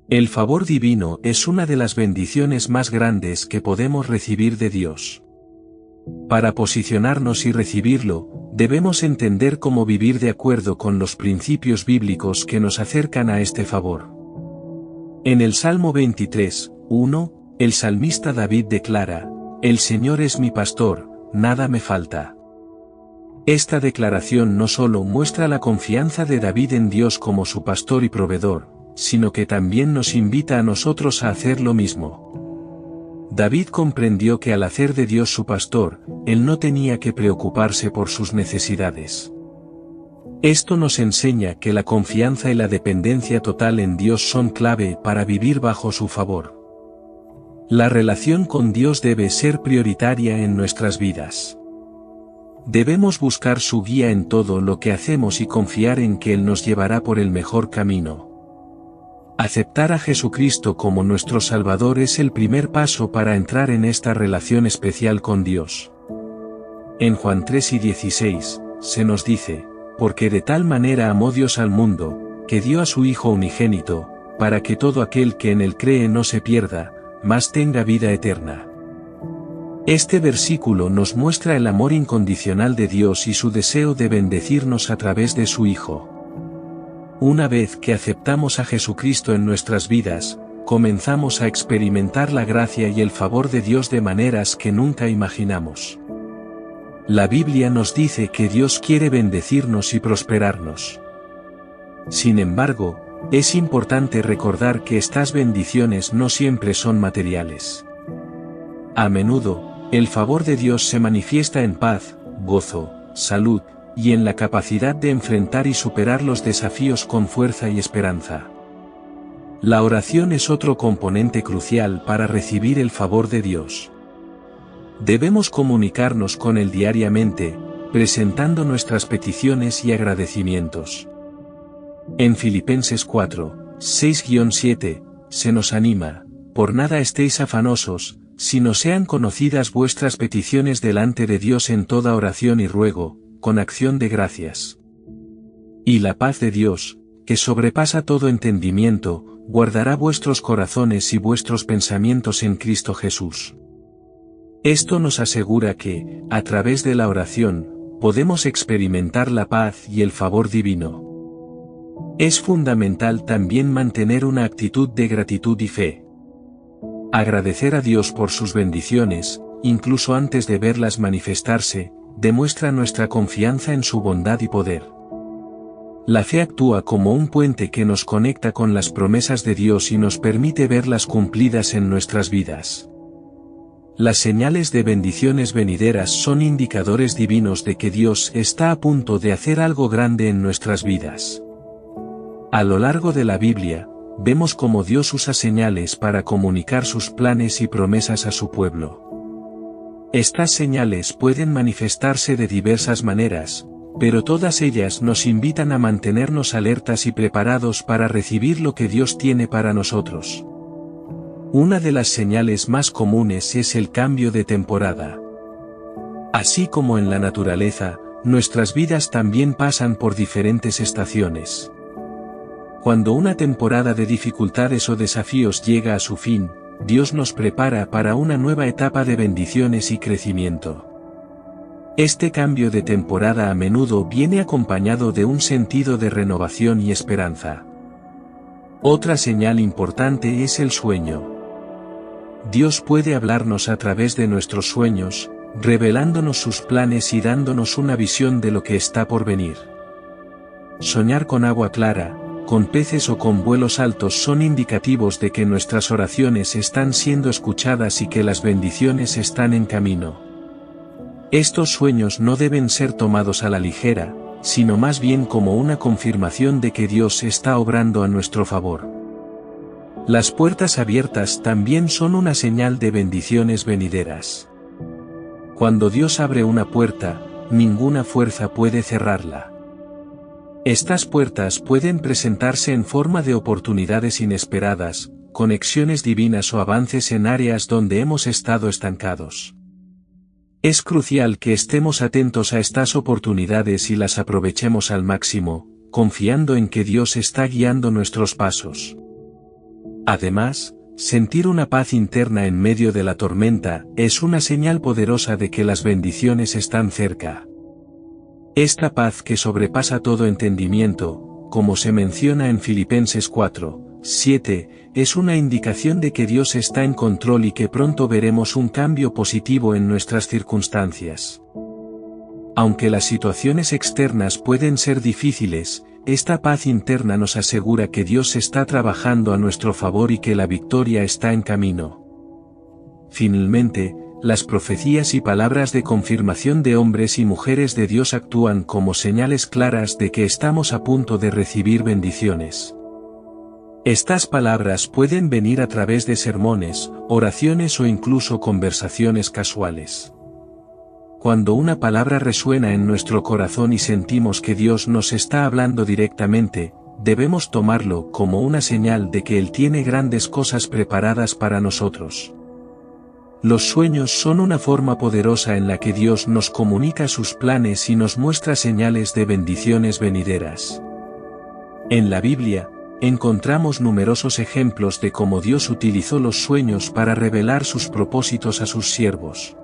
El favor divino es una de las bendiciones más grandes que podemos recibir de Dios. Para posicionarnos y recibirlo, debemos entender cómo vivir de acuerdo con los principios bíblicos que nos acercan a este favor. En el Salmo 23, 1, el salmista David declara: «El Señor es mi pastor, nada me falta». Esta declaración no solo muestra la confianza de David en Dios como su pastor y proveedor, sino que también nos invita a nosotros a hacer lo mismo. David comprendió que al hacer de Dios su pastor, él no tenía que preocuparse por sus necesidades. Esto nos enseña que la confianza y la dependencia total en Dios son clave para vivir bajo su favor. La relación con Dios debe ser prioritaria en nuestras vidas. Debemos buscar su guía en todo lo que hacemos y confiar en que Él nos llevará por el mejor camino. Aceptar a Jesucristo como nuestro Salvador es el primer paso para entrar en esta relación especial con Dios. En Juan 3:16, se nos dice: «Porque de tal manera amó Dios al mundo, que dio a su Hijo unigénito, para que todo aquel que en Él cree no se pierda, mas tenga vida eterna». Este versículo nos muestra el amor incondicional de Dios y su deseo de bendecirnos a través de su Hijo. Una vez que aceptamos a Jesucristo en nuestras vidas, comenzamos a experimentar la gracia y el favor de Dios de maneras que nunca imaginamos. La Biblia nos dice que Dios quiere bendecirnos y prosperarnos. Sin embargo, es importante recordar que estas bendiciones no siempre son materiales. A menudo, el favor de Dios se manifiesta en paz, gozo, salud, y en la capacidad de enfrentar y superar los desafíos con fuerza y esperanza. La oración es otro componente crucial para recibir el favor de Dios. Debemos comunicarnos con Él diariamente, presentando nuestras peticiones y agradecimientos. En Filipenses 4, 6-7, se nos anima: «Por nada estéis afanosos, sino sean conocidas vuestras peticiones delante de Dios en toda oración y ruego, con acción de gracias. Y la paz de Dios, que sobrepasa todo entendimiento, guardará vuestros corazones y vuestros pensamientos en Cristo Jesús». Esto nos asegura que, a través de la oración, podemos experimentar la paz y el favor divino. Es fundamental también mantener una actitud de gratitud y fe. Agradecer a Dios por sus bendiciones, incluso antes de verlas manifestarse, demuestra nuestra confianza en su bondad y poder. La fe actúa como un puente que nos conecta con las promesas de Dios y nos permite verlas cumplidas en nuestras vidas. Las señales de bendiciones venideras son indicadores divinos de que Dios está a punto de hacer algo grande en nuestras vidas. A lo largo de la Biblia, vemos cómo Dios usa señales para comunicar sus planes y promesas a su pueblo. Estas señales pueden manifestarse de diversas maneras, pero todas ellas nos invitan a mantenernos alertas y preparados para recibir lo que Dios tiene para nosotros. Una de las señales más comunes es el cambio de temporada. Así como en la naturaleza, nuestras vidas también pasan por diferentes estaciones. Cuando una temporada de dificultades o desafíos llega a su fin, Dios nos prepara para una nueva etapa de bendiciones y crecimiento. Este cambio de temporada a menudo viene acompañado de un sentido de renovación y esperanza. Otra señal importante es el sueño. Dios puede hablarnos a través de nuestros sueños, revelándonos sus planes y dándonos una visión de lo que está por venir. Soñar con agua clara, con peces o con vuelos altos son indicativos de que nuestras oraciones están siendo escuchadas y que las bendiciones están en camino. Estos sueños no deben ser tomados a la ligera, sino más bien como una confirmación de que Dios está obrando a nuestro favor. Las puertas abiertas también son una señal de bendiciones venideras. Cuando Dios abre una puerta, ninguna fuerza puede cerrarla. Estas puertas pueden presentarse en forma de oportunidades inesperadas, conexiones divinas o avances en áreas donde hemos estado estancados. Es crucial que estemos atentos a estas oportunidades y las aprovechemos al máximo, confiando en que Dios está guiando nuestros pasos. Además, sentir una paz interna en medio de la tormenta es una señal poderosa de que las bendiciones están cerca. Esta paz que sobrepasa todo entendimiento, como se menciona en Filipenses 4:7, es una indicación de que Dios está en control y que pronto veremos un cambio positivo en nuestras circunstancias. Aunque las situaciones externas pueden ser difíciles, esta paz interna nos asegura que Dios está trabajando a nuestro favor y que la victoria está en camino. Finalmente, las profecías y palabras de confirmación de hombres y mujeres de Dios actúan como señales claras de que estamos a punto de recibir bendiciones. Estas palabras pueden venir a través de sermones, oraciones o incluso conversaciones casuales. Cuando una palabra resuena en nuestro corazón y sentimos que Dios nos está hablando directamente, debemos tomarlo como una señal de que Él tiene grandes cosas preparadas para nosotros. Los sueños son una forma poderosa en la que Dios nos comunica sus planes y nos muestra señales de bendiciones venideras. En la Biblia, encontramos numerosos ejemplos de cómo Dios utilizó los sueños para revelar sus propósitos a sus siervos.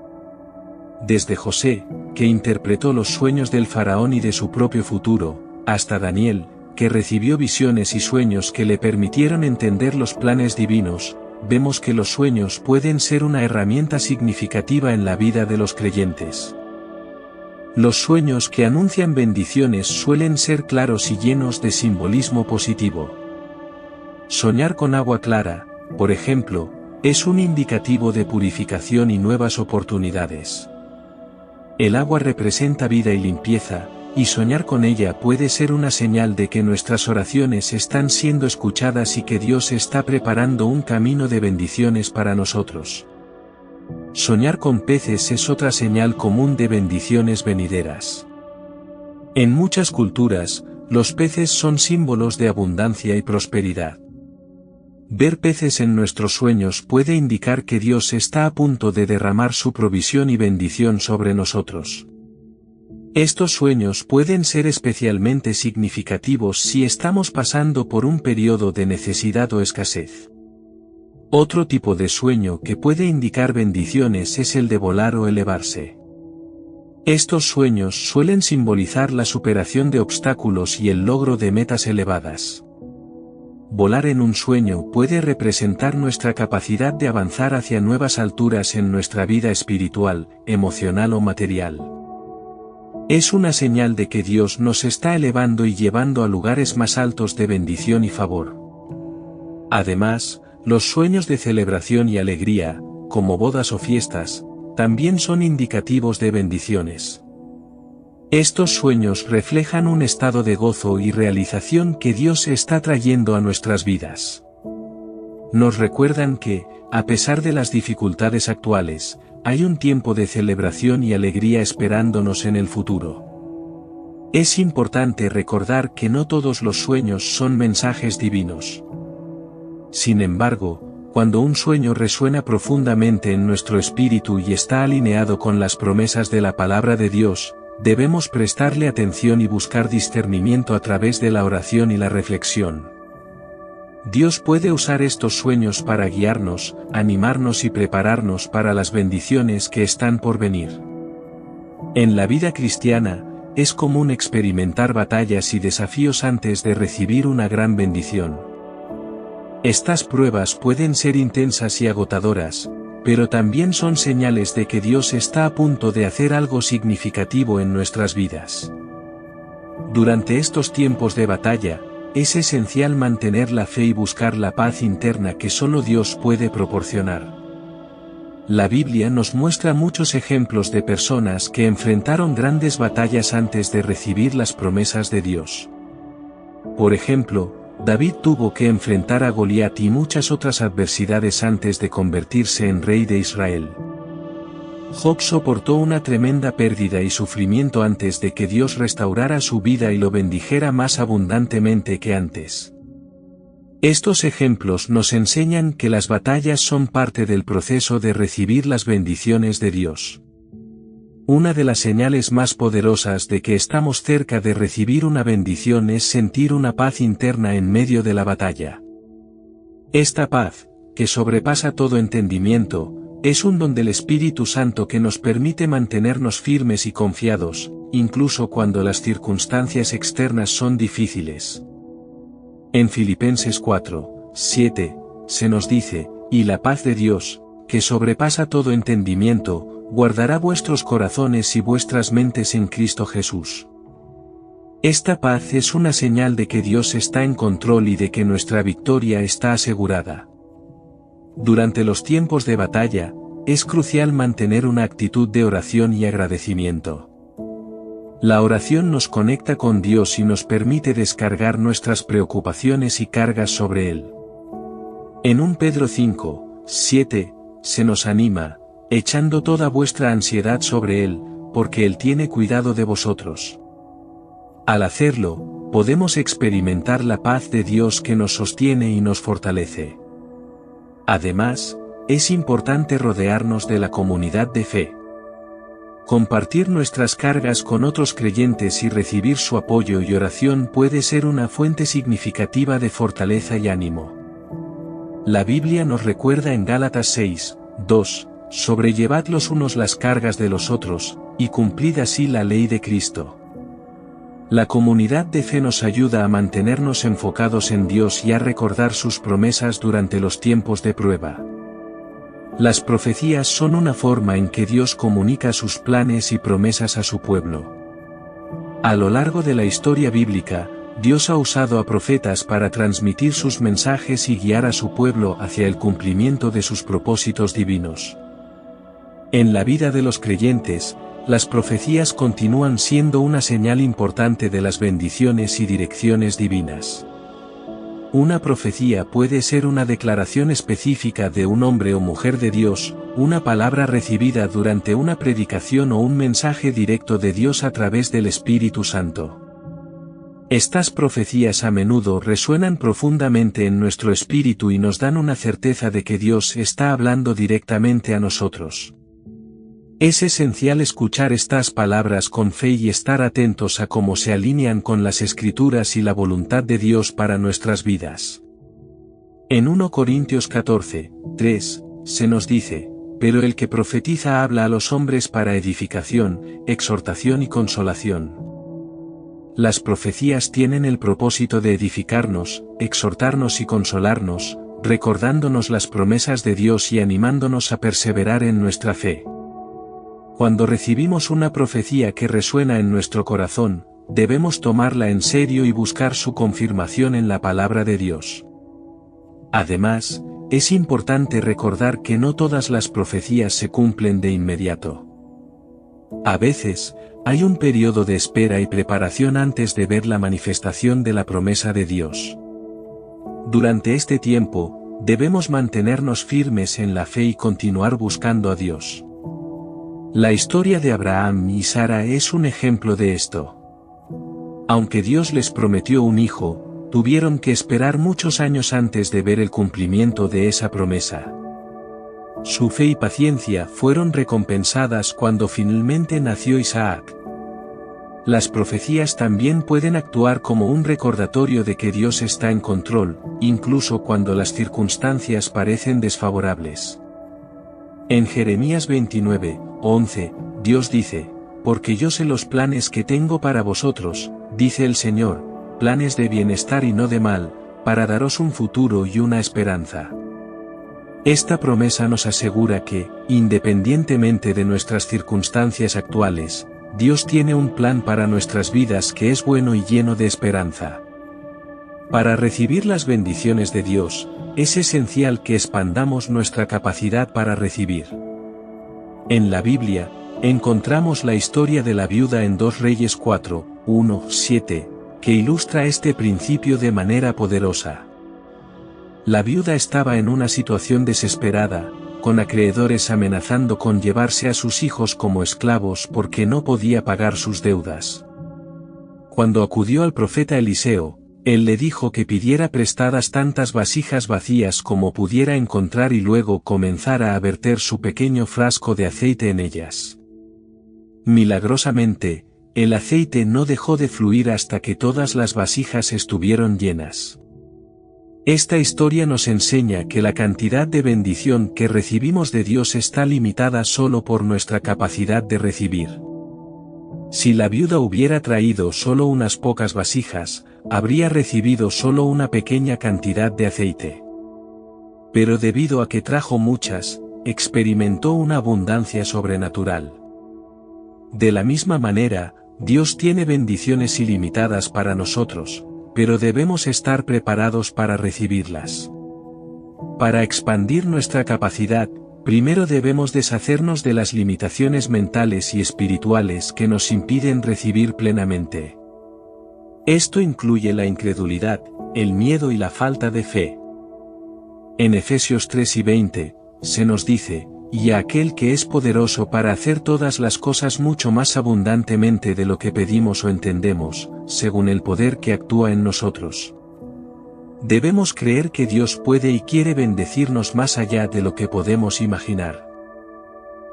Desde José, que interpretó los sueños del faraón y de su propio futuro, hasta Daniel, que recibió visiones y sueños que le permitieron entender los planes divinos, vemos que los sueños pueden ser una herramienta significativa en la vida de los creyentes. Los sueños que anuncian bendiciones suelen ser claros y llenos de simbolismo positivo. Soñar con agua clara, por ejemplo, es un indicativo de purificación y nuevas oportunidades. El agua representa vida y limpieza, y soñar con ella puede ser una señal de que nuestras oraciones están siendo escuchadas y que Dios está preparando un camino de bendiciones para nosotros. Soñar con peces es otra señal común de bendiciones venideras. En muchas culturas, los peces son símbolos de abundancia y prosperidad. Ver peces en nuestros sueños puede indicar que Dios está a punto de derramar su provisión y bendición sobre nosotros. Estos sueños pueden ser especialmente significativos si estamos pasando por un periodo de necesidad o escasez. Otro tipo de sueño que puede indicar bendiciones es el de volar o elevarse. Estos sueños suelen simbolizar la superación de obstáculos y el logro de metas elevadas. Volar en un sueño puede representar nuestra capacidad de avanzar hacia nuevas alturas en nuestra vida espiritual, emocional o material. Es una señal de que Dios nos está elevando y llevando a lugares más altos de bendición y favor. Además, los sueños de celebración y alegría, como bodas o fiestas, también son indicativos de bendiciones. Estos sueños reflejan un estado de gozo y realización que Dios está trayendo a nuestras vidas. Nos recuerdan que, a pesar de las dificultades actuales, hay un tiempo de celebración y alegría esperándonos en el futuro. Es importante recordar que no todos los sueños son mensajes divinos. Sin embargo, cuando un sueño resuena profundamente en nuestro espíritu y está alineado con las promesas de la palabra de Dios, debemos prestarle atención y buscar discernimiento a través de la oración y la reflexión. Dios puede usar estos sueños para guiarnos, animarnos y prepararnos para las bendiciones que están por venir. En la vida cristiana, es común experimentar batallas y desafíos antes de recibir una gran bendición. Estas pruebas pueden ser intensas y agotadoras, pero también son señales de que Dios está a punto de hacer algo significativo en nuestras vidas. Durante estos tiempos de batalla, es esencial mantener la fe y buscar la paz interna que solo Dios puede proporcionar. La Biblia nos muestra muchos ejemplos de personas que enfrentaron grandes batallas antes de recibir las promesas de Dios. Por ejemplo, David tuvo que enfrentar a Goliat y muchas otras adversidades antes de convertirse en rey de Israel. Job soportó una tremenda pérdida y sufrimiento antes de que Dios restaurara su vida y lo bendijera más abundantemente que antes. Estos ejemplos nos enseñan que las batallas son parte del proceso de recibir las bendiciones de Dios. Una de las señales más poderosas de que estamos cerca de recibir una bendición es sentir una paz interna en medio de la batalla. Esta paz, que sobrepasa todo entendimiento, es un don del Espíritu Santo que nos permite mantenernos firmes y confiados, incluso cuando las circunstancias externas son difíciles. En Filipenses 4:7, se nos dice, y la paz de Dios, que sobrepasa todo entendimiento, guardará vuestros corazones y vuestras mentes en Cristo Jesús. Esta paz es una señal de que Dios está en control y de que nuestra victoria está asegurada. Durante los tiempos de batalla, es crucial mantener una actitud de oración y agradecimiento. La oración nos conecta con Dios y nos permite descargar nuestras preocupaciones y cargas sobre Él. En 1 Pedro 5:7, se nos anima, echando toda vuestra ansiedad sobre Él, porque Él tiene cuidado de vosotros. Al hacerlo, podemos experimentar la paz de Dios que nos sostiene y nos fortalece. Además, es importante rodearnos de la comunidad de fe. Compartir nuestras cargas con otros creyentes y recibir su apoyo y oración puede ser una fuente significativa de fortaleza y ánimo. La Biblia nos recuerda en Gálatas 6:2, sobrellevad los unos las cargas de los otros, y cumplid así la ley de Cristo. La comunidad de fe nos ayuda a mantenernos enfocados en Dios y a recordar sus promesas durante los tiempos de prueba. Las profecías son una forma en que Dios comunica sus planes y promesas a su pueblo. A lo largo de la historia bíblica, Dios ha usado a profetas para transmitir sus mensajes y guiar a su pueblo hacia el cumplimiento de sus propósitos divinos. En la vida de los creyentes, las profecías continúan siendo una señal importante de las bendiciones y direcciones divinas. Una profecía puede ser una declaración específica de un hombre o mujer de Dios, una palabra recibida durante una predicación o un mensaje directo de Dios a través del Espíritu Santo. Estas profecías a menudo resuenan profundamente en nuestro espíritu y nos dan una certeza de que Dios está hablando directamente a nosotros. Es esencial escuchar estas palabras con fe y estar atentos a cómo se alinean con las Escrituras y la voluntad de Dios para nuestras vidas. En 1 Corintios 14:3, se nos dice, pero el que profetiza habla a los hombres para edificación, exhortación y consolación. Las profecías tienen el propósito de edificarnos, exhortarnos y consolarnos, recordándonos las promesas de Dios y animándonos a perseverar en nuestra fe. Cuando recibimos una profecía que resuena en nuestro corazón, debemos tomarla en serio y buscar su confirmación en la palabra de Dios. Además, es importante recordar que no todas las profecías se cumplen de inmediato. A veces, hay un periodo de espera y preparación antes de ver la manifestación de la promesa de Dios. Durante este tiempo, debemos mantenernos firmes en la fe y continuar buscando a Dios. La historia de Abraham y Sara es un ejemplo de esto. Aunque Dios les prometió un hijo, tuvieron que esperar muchos años antes de ver el cumplimiento de esa promesa. Su fe y paciencia fueron recompensadas cuando finalmente nació Isaac. Las profecías también pueden actuar como un recordatorio de que Dios está en control, incluso cuando las circunstancias parecen desfavorables. En Jeremías 29:11, Dios dice, porque yo sé los planes que tengo para vosotros, dice el Señor, planes de bienestar y no de mal, para daros un futuro y una esperanza. Esta promesa nos asegura que, independientemente de nuestras circunstancias actuales, Dios tiene un plan para nuestras vidas que es bueno y lleno de esperanza. Para recibir las bendiciones de Dios, es esencial que expandamos nuestra capacidad para recibir. En la Biblia, encontramos la historia de la viuda en 2 Reyes 4:1-7, que ilustra este principio de manera poderosa. La viuda estaba en una situación desesperada, con acreedores amenazando con llevarse a sus hijos como esclavos porque no podía pagar sus deudas. Cuando acudió al profeta Eliseo, él le dijo que pidiera prestadas tantas vasijas vacías como pudiera encontrar y luego comenzara a verter su pequeño frasco de aceite en ellas. Milagrosamente, el aceite no dejó de fluir hasta que todas las vasijas estuvieron llenas. Esta historia nos enseña que la cantidad de bendición que recibimos de Dios está limitada solo por nuestra capacidad de recibir. Si la viuda hubiera traído solo unas pocas vasijas, habría recibido solo una pequeña cantidad de aceite. Pero debido a que trajo muchas, experimentó una abundancia sobrenatural. De la misma manera, Dios tiene bendiciones ilimitadas para nosotros, pero debemos estar preparados para recibirlas. Para expandir nuestra capacidad, primero debemos deshacernos de las limitaciones mentales y espirituales que nos impiden recibir plenamente. Esto incluye la incredulidad, el miedo y la falta de fe. En Efesios 3:20, se nos dice, y a aquel que es poderoso para hacer todas las cosas mucho más abundantemente de lo que pedimos o entendemos, según el poder que actúa en nosotros. Debemos creer que Dios puede y quiere bendecirnos más allá de lo que podemos imaginar.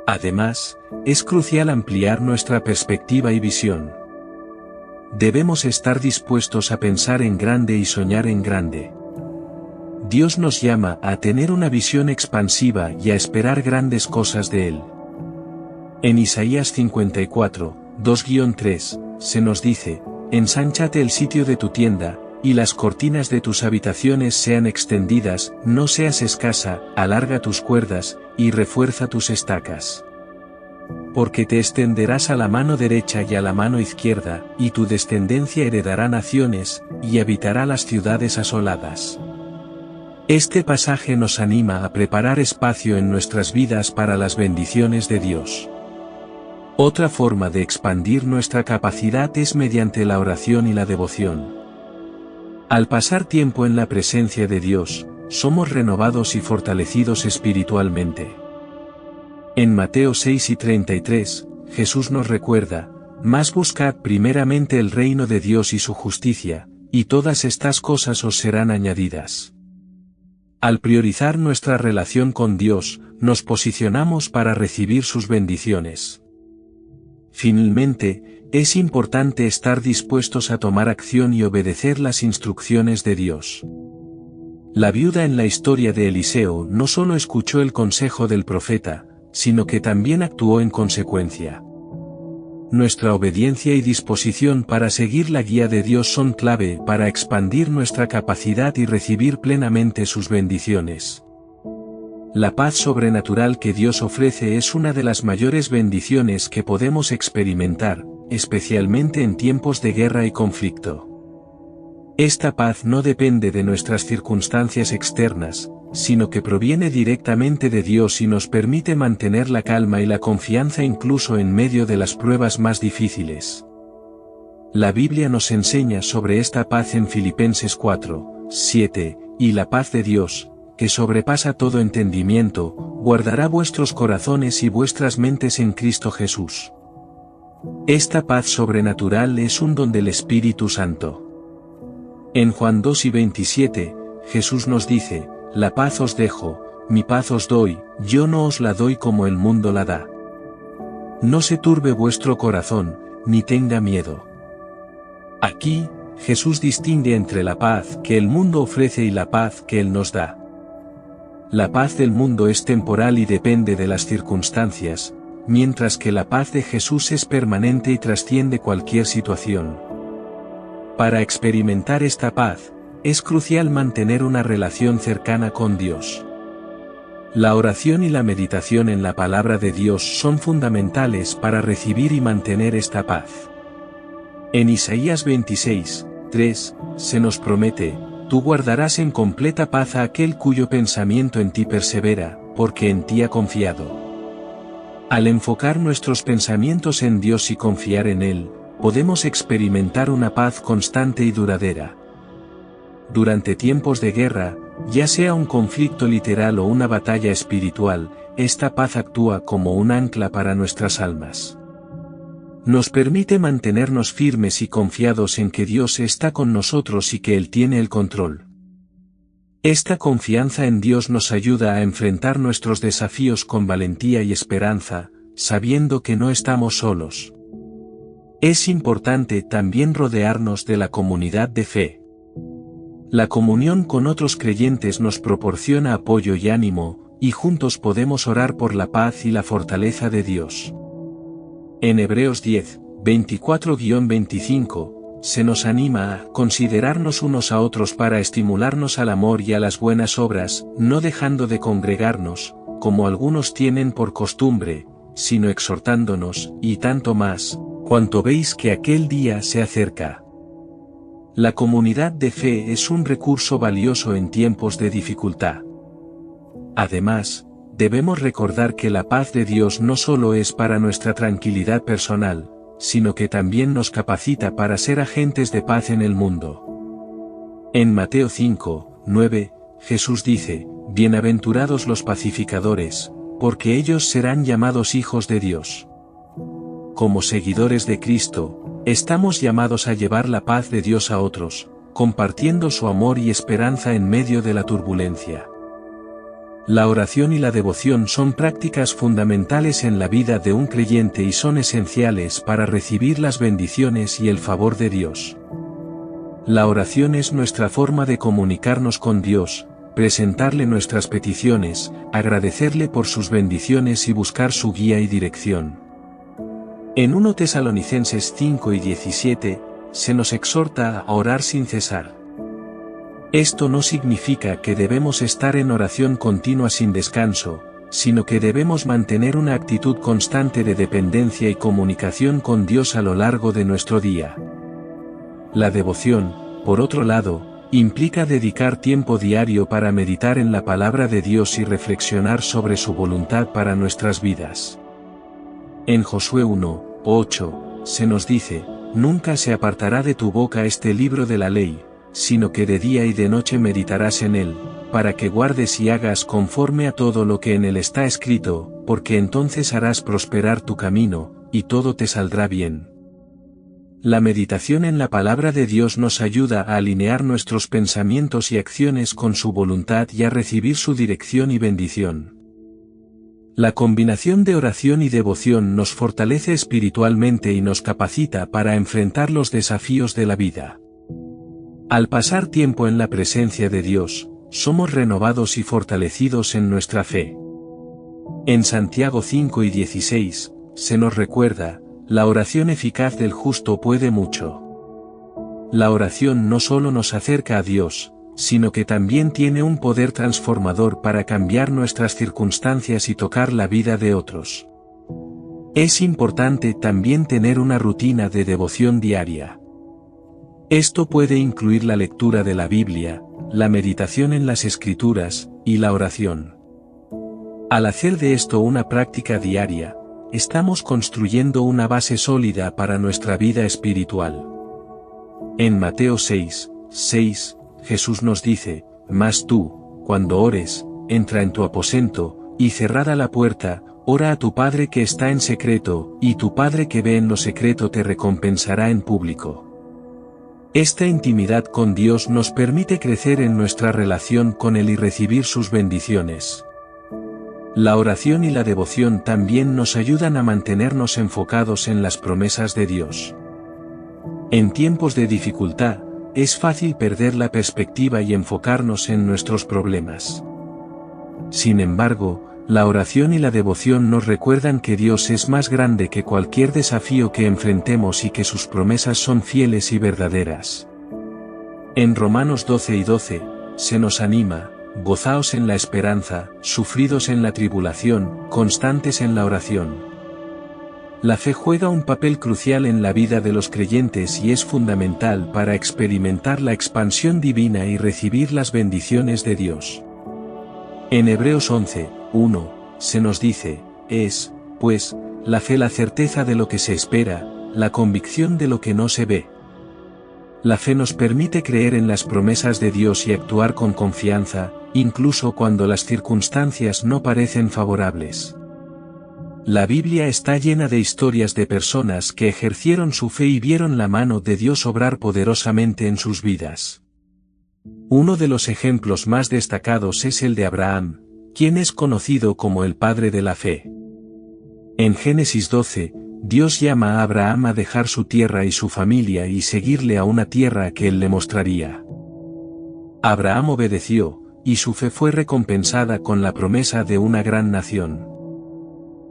Además, es crucial ampliar nuestra perspectiva y visión. Debemos estar dispuestos a pensar en grande y soñar en grande. Dios nos llama a tener una visión expansiva y a esperar grandes cosas de Él. En Isaías 54, 2-3, se nos dice, «Ensánchate el sitio de tu tienda, y las cortinas de tus habitaciones sean extendidas, no seas escasa, alarga tus cuerdas, y refuerza tus estacas. Porque te extenderás a la mano derecha y a la mano izquierda, y tu descendencia heredará naciones, y habitará las ciudades asoladas». Este pasaje nos anima a preparar espacio en nuestras vidas para las bendiciones de Dios. Otra forma de expandir nuestra capacidad es mediante la oración y la devoción. Al pasar tiempo en la presencia de Dios, somos renovados y fortalecidos espiritualmente. En Mateo 6:33, Jesús nos recuerda, «Mas buscad primeramente el reino de Dios y su justicia, y todas estas cosas os serán añadidas». Al priorizar nuestra relación con Dios, nos posicionamos para recibir sus bendiciones. Finalmente, es importante estar dispuestos a tomar acción y obedecer las instrucciones de Dios. La viuda en la historia de Eliseo no solo escuchó el consejo del profeta, sino que también actuó en consecuencia. Nuestra obediencia y disposición para seguir la guía de Dios son clave para expandir nuestra capacidad y recibir plenamente sus bendiciones. La paz sobrenatural que Dios ofrece es una de las mayores bendiciones que podemos experimentar, especialmente en tiempos de guerra y conflicto. Esta paz no depende de nuestras circunstancias externas, sino que proviene directamente de Dios y nos permite mantener la calma y la confianza incluso en medio de las pruebas más difíciles. La Biblia nos enseña sobre esta paz en Filipenses 4:7, y la paz de Dios, que sobrepasa todo entendimiento, guardará vuestros corazones y vuestras mentes en Cristo Jesús. Esta paz sobrenatural es un don del Espíritu Santo. En Juan 2:27, Jesús nos dice, «La paz os dejo, mi paz os doy, yo no os la doy como el mundo la da. No se turbe vuestro corazón, ni tenga miedo». Aquí, Jesús distingue entre la paz que el mundo ofrece y la paz que Él nos da. La paz del mundo es temporal y depende de las circunstancias, mientras que la paz de Jesús es permanente y trasciende cualquier situación. Para experimentar esta paz, es crucial mantener una relación cercana con Dios. La oración y la meditación en la palabra de Dios son fundamentales para recibir y mantener esta paz. En Isaías 26:3, se nos promete, «Tú guardarás en completa paz a aquel cuyo pensamiento en ti persevera, porque en ti ha confiado». Al enfocar nuestros pensamientos en Dios y confiar en Él, podemos experimentar una paz constante y duradera. Durante tiempos de guerra, ya sea un conflicto literal o una batalla espiritual, esta paz actúa como un ancla para nuestras almas. Nos permite mantenernos firmes y confiados en que Dios está con nosotros y que Él tiene el control. Esta confianza en Dios nos ayuda a enfrentar nuestros desafíos con valentía y esperanza, sabiendo que no estamos solos. Es importante también rodearnos de la comunidad de fe. La comunión con otros creyentes nos proporciona apoyo y ánimo, y juntos podemos orar por la paz y la fortaleza de Dios. En Hebreos 10, 24-25, se nos anima a considerarnos unos a otros para estimularnos al amor y a las buenas obras, no dejando de congregarnos, como algunos tienen por costumbre, sino exhortándonos, y tanto más, cuanto veis que aquel día se acerca. La comunidad de fe es un recurso valioso en tiempos de dificultad. Además, debemos recordar que la paz de Dios no solo es para nuestra tranquilidad personal, sino que también nos capacita para ser agentes de paz en el mundo. En Mateo 5, 9, Jesús dice, «Bienaventurados los pacificadores, porque ellos serán llamados hijos de Dios». Como seguidores de Cristo, estamos llamados a llevar la paz de Dios a otros, compartiendo su amor y esperanza en medio de la turbulencia. La oración y la devoción son prácticas fundamentales en la vida de un creyente y son esenciales para recibir las bendiciones y el favor de Dios. La oración es nuestra forma de comunicarnos con Dios, presentarle nuestras peticiones, agradecerle por sus bendiciones y buscar su guía y dirección. En 1 Tesalonicenses 5 y 17, se nos exhorta a orar sin cesar. Esto no significa que debemos estar en oración continua sin descanso, sino que debemos mantener una actitud constante de dependencia y comunicación con Dios a lo largo de nuestro día. La devoción, por otro lado, implica dedicar tiempo diario para meditar en la palabra de Dios y reflexionar sobre su voluntad para nuestras vidas. En Josué 1, 8, se nos dice, «Nunca se apartará de tu boca este libro de la ley, sino que de día y de noche meditarás en él, para que guardes y hagas conforme a todo lo que en él está escrito, porque entonces harás prosperar tu camino, y todo te saldrá bien». La meditación en la palabra de Dios nos ayuda a alinear nuestros pensamientos y acciones con su voluntad y a recibir su dirección y bendición. La combinación de oración y devoción nos fortalece espiritualmente y nos capacita para enfrentar los desafíos de la vida. Al pasar tiempo en la presencia de Dios, somos renovados y fortalecidos en nuestra fe. En Santiago 5 y 16, se nos recuerda, la oración eficaz del justo puede mucho. La oración no solo nos acerca a Dios, sino que también tiene un poder transformador para cambiar nuestras circunstancias y tocar la vida de otros. Es importante también tener una rutina de devoción diaria. Esto puede incluir la lectura de la Biblia, la meditación en las Escrituras, y la oración. Al hacer de esto una práctica diaria, estamos construyendo una base sólida para nuestra vida espiritual. En Mateo 6, 6, Jesús nos dice, «Mas tú, cuando ores, entra en tu aposento, y cerrada la puerta, ora a tu Padre que está en secreto, y tu Padre que ve en lo secreto te recompensará en público». Esta intimidad con Dios nos permite crecer en nuestra relación con Él y recibir sus bendiciones. La oración y la devoción también nos ayudan a mantenernos enfocados en las promesas de Dios. En tiempos de dificultad, es fácil perder la perspectiva y enfocarnos en nuestros problemas. Sin embargo, la oración y la devoción nos recuerdan que Dios es más grande que cualquier desafío que enfrentemos y que sus promesas son fieles y verdaderas. En Romanos 12 y 12, se nos anima, «Gozaos en la esperanza, sufridos en la tribulación, constantes en la oración». La fe juega un papel crucial en la vida de los creyentes y es fundamental para experimentar la expansión divina y recibir las bendiciones de Dios. En Hebreos 11, 1, se nos dice, «Es, pues, la fe la certeza de lo que se espera, la convicción de lo que no se ve». La fe nos permite creer en las promesas de Dios y actuar con confianza, incluso cuando las circunstancias no parecen favorables. La Biblia está llena de historias de personas que ejercieron su fe y vieron la mano de Dios obrar poderosamente en sus vidas. Uno de los ejemplos más destacados es el de Abraham, quien es conocido como el padre de la fe. En Génesis 12, Dios llama a Abraham a dejar su tierra y su familia y seguirle a una tierra que él le mostraría. Abraham obedeció, y su fe fue recompensada con la promesa de una gran nación.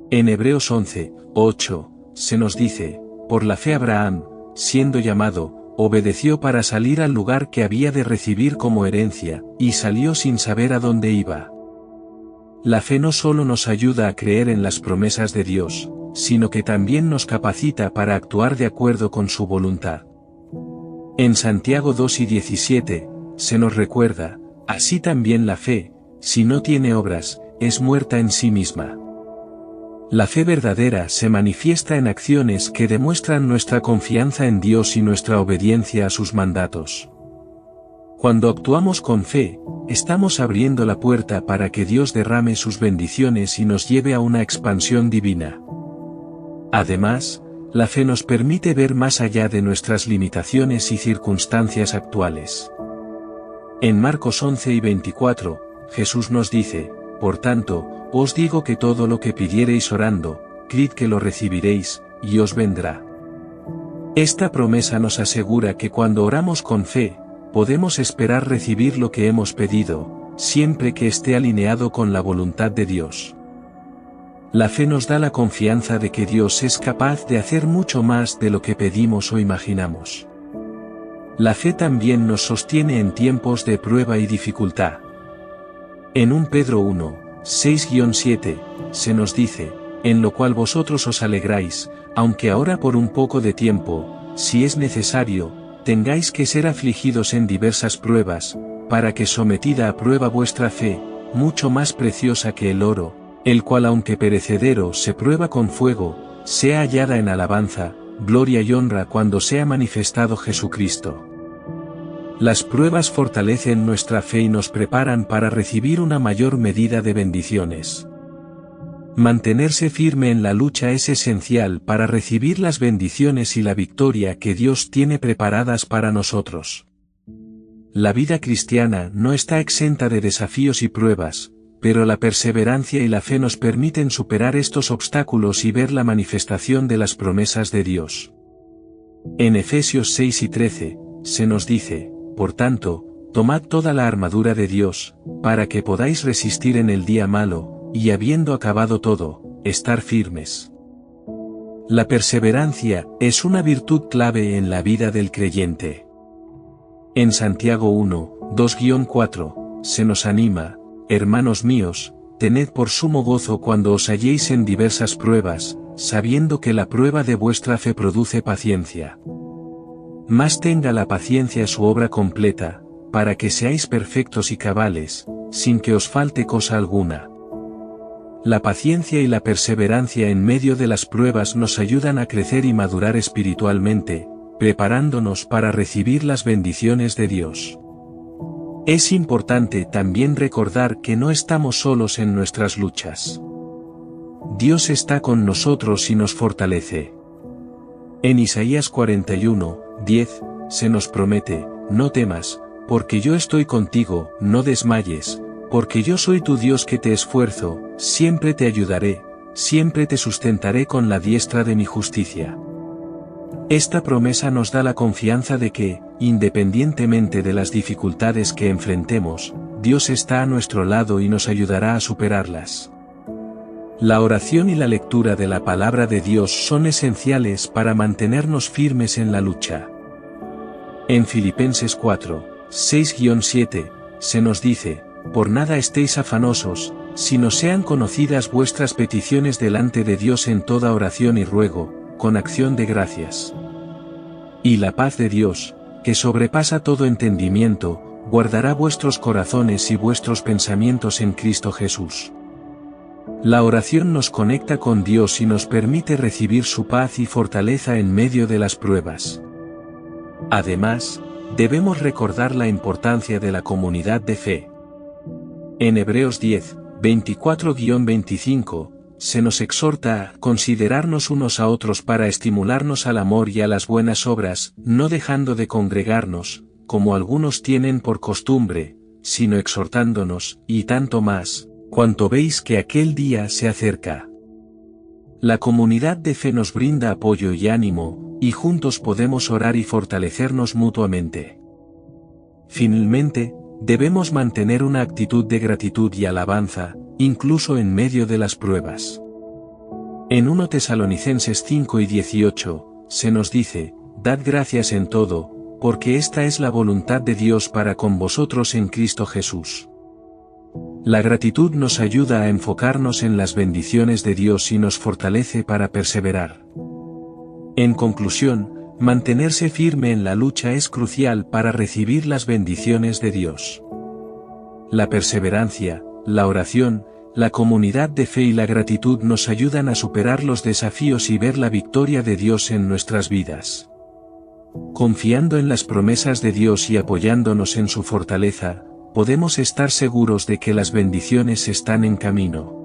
En Hebreos 11:8, se nos dice, por la fe Abraham, siendo llamado, obedeció para salir al lugar que había de recibir como herencia, y salió sin saber a dónde iba. La fe no solo nos ayuda a creer en las promesas de Dios, sino que también nos capacita para actuar de acuerdo con su voluntad. En Santiago 2:17, se nos recuerda, así también la fe, si no tiene obras, es muerta en sí misma. La fe verdadera se manifiesta en acciones que demuestran nuestra confianza en Dios y nuestra obediencia a sus mandatos. Cuando actuamos con fe, estamos abriendo la puerta para que Dios derrame sus bendiciones y nos lleve a una expansión divina. Además, la fe nos permite ver más allá de nuestras limitaciones y circunstancias actuales. En Marcos 11:24, Jesús nos dice, por tanto, os digo que todo lo que pidiereis orando, creed que lo recibiréis, y os vendrá. Esta promesa nos asegura que cuando oramos con fe, podemos esperar recibir lo que hemos pedido, siempre que esté alineado con la voluntad de Dios. La fe nos da la confianza de que Dios es capaz de hacer mucho más de lo que pedimos o imaginamos. La fe también nos sostiene en tiempos de prueba y dificultad. En 1 Pedro 1:6-7, se nos dice, en lo cual vosotros os alegráis, aunque ahora por un poco de tiempo, si es necesario, tengáis que ser afligidos en diversas pruebas, para que sometida a prueba vuestra fe, mucho más preciosa que el oro, el cual aunque perecedero se prueba con fuego, sea hallada en alabanza, gloria y honra cuando sea manifestado Jesucristo. Las pruebas fortalecen nuestra fe y nos preparan para recibir una mayor medida de bendiciones. Mantenerse firme en la lucha es esencial para recibir las bendiciones y la victoria que Dios tiene preparadas para nosotros. La vida cristiana no está exenta de desafíos y pruebas, pero la perseverancia y la fe nos permiten superar estos obstáculos y ver la manifestación de las promesas de Dios. En Efesios 6:13, se nos dice, por tanto, tomad toda la armadura de Dios, para que podáis resistir en el día malo, y habiendo acabado todo, estar firmes. La perseverancia es una virtud clave en la vida del creyente. En Santiago 1:2-4, se nos anima, hermanos míos, tened por sumo gozo cuando os halléis en diversas pruebas, sabiendo que la prueba de vuestra fe produce paciencia. Mas tenga la paciencia su obra completa, para que seáis perfectos y cabales, sin que os falte cosa alguna. La paciencia y la perseverancia en medio de las pruebas nos ayudan a crecer y madurar espiritualmente, preparándonos para recibir las bendiciones de Dios. Es importante también recordar que no estamos solos en nuestras luchas. Dios está con nosotros y nos fortalece. En Isaías 41:10, se nos promete, no temas, porque yo estoy contigo, no desmayes, porque yo soy tu Dios que te esfuerzo, siempre te ayudaré, siempre te sustentaré con la diestra de mi justicia. Esta promesa nos da la confianza de que, independientemente de las dificultades que enfrentemos, Dios está a nuestro lado y nos ayudará a superarlas. La oración y la lectura de la palabra de Dios son esenciales para mantenernos firmes en la lucha. En Filipenses 4:6-7, se nos dice, por nada estéis afanosos, sino sean conocidas vuestras peticiones delante de Dios en toda oración y ruego, con acción de gracias. Y la paz de Dios, que sobrepasa todo entendimiento, guardará vuestros corazones y vuestros pensamientos en Cristo Jesús. La oración nos conecta con Dios y nos permite recibir su paz y fortaleza en medio de las pruebas. Además, debemos recordar la importancia de la comunidad de fe. En Hebreos 10:24-25, se nos exhorta a considerarnos unos a otros para estimularnos al amor y a las buenas obras, no dejando de congregarnos, como algunos tienen por costumbre, sino exhortándonos, y tanto más, cuanto veis que aquel día se acerca. La comunidad de fe nos brinda apoyo y ánimo, y juntos podemos orar y fortalecernos mutuamente. Finalmente, debemos mantener una actitud de gratitud y alabanza, incluso en medio de las pruebas. En 1 Tesalonicenses 5:18, se nos dice, «Dad gracias en todo, porque esta es la voluntad de Dios para con vosotros en Cristo Jesús». La gratitud nos ayuda a enfocarnos en las bendiciones de Dios y nos fortalece para perseverar. En conclusión, mantenerse firme en la lucha es crucial para recibir las bendiciones de Dios. La perseverancia, la oración, la comunidad de fe y la gratitud nos ayudan a superar los desafíos y ver la victoria de Dios en nuestras vidas. Confiando en las promesas de Dios y apoyándonos en su fortaleza, podemos estar seguros de que las bendiciones están en camino.